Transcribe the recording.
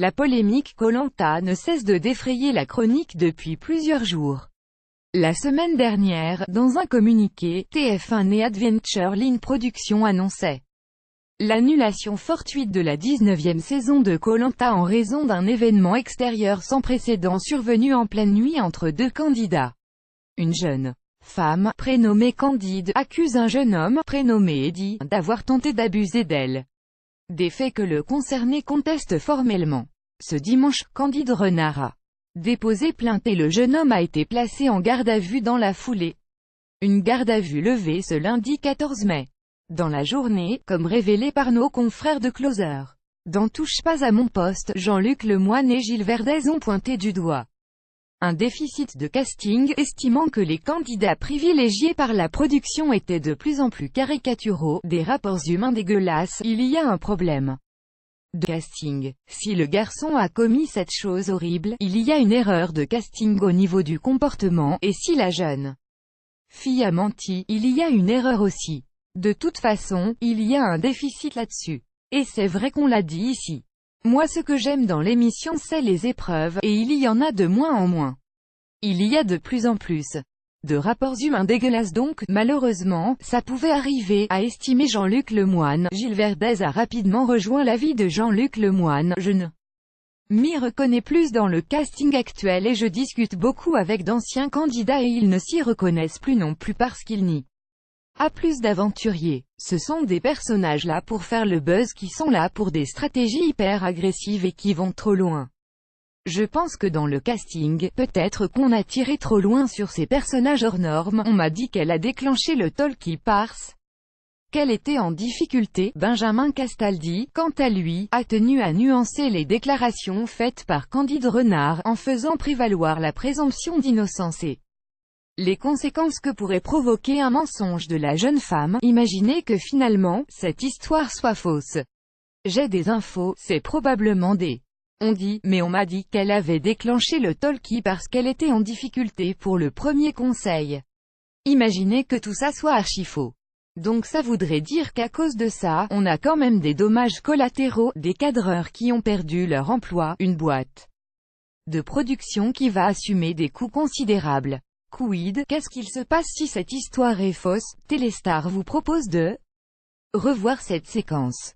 La polémique Koh-Lanta ne cesse de défrayer la chronique depuis plusieurs jours. La semaine dernière, dans un communiqué, TF1 et Adventure Line Productions annonçaient l'annulation fortuite de la 19e saison de Koh-Lanta en raison d'un événement extérieur sans précédent survenu en pleine nuit entre deux candidats. Une jeune femme, prénommée Candide, accuse un jeune homme, prénommé Eddie, d'avoir tenté d'abuser d'elle. Des faits que le concerné conteste formellement. Ce dimanche, Candide Renard a déposé plainte et le jeune homme a été placé en garde à vue dans la foulée. Une garde à vue levée ce lundi 14 mai. Dans la journée, comme révélé par nos confrères de Closer. Dans Touche pas à mon poste, Jean-Luc Lemoyne et Gilles Verdez ont pointé du doigt un déficit de casting, estimant que les candidats privilégiés par la production étaient de plus en plus caricaturaux, des rapports humains dégueulasses. Il y a un problème de casting. Si le garçon a commis cette chose horrible, il y a une erreur de casting au niveau du comportement, et si la jeune fille a menti, il y a une erreur aussi. De toute façon, il y a un déficit là-dessus. Et c'est vrai qu'on l'a dit ici. Moi ce que j'aime dans l'émission c'est les épreuves, et il y en a de moins en moins. Il y a de plus en plus de rapports humains dégueulasses donc, malheureusement, ça pouvait arriver, a estimé Jean-Luc Lemoyne. Gilles Verdez a rapidement rejoint l'avis de Jean-Luc Lemoyne. Je ne m'y reconnais plus dans le casting actuel et je discute beaucoup avec d'anciens candidats et ils ne s'y reconnaissent plus non plus parce qu'ils n'y a plus d'aventuriers. Ce sont des personnages là pour faire le buzz qui sont là pour des stratégies hyper agressives et qui vont trop loin. Je pense que dans le casting, peut-être qu'on a tiré trop loin sur ces personnages hors normes. On m'a dit qu'elle a déclenché le talkie parce qu'elle était en difficulté. Benjamin Castaldi, quant à lui, a tenu à nuancer les déclarations faites par Candide Renard, en faisant prévaloir la présomption d'innocence et les conséquences que pourrait provoquer un mensonge de la jeune femme. Imaginez que finalement, cette histoire soit fausse. J'ai des infos, c'est probablement des on dit, mais on m'a dit qu'elle avait déclenché le talkie parce qu'elle était en difficulté pour le premier conseil. Imaginez que tout ça soit archi faux. Donc ça voudrait dire qu'à cause de ça, on a quand même des dommages collatéraux, des cadreurs qui ont perdu leur emploi, une boîte de production qui va assumer des coûts considérables. Quid, qu'est-ce qu'il se passe si cette histoire est fausse? Téléstar vous propose de revoir cette séquence.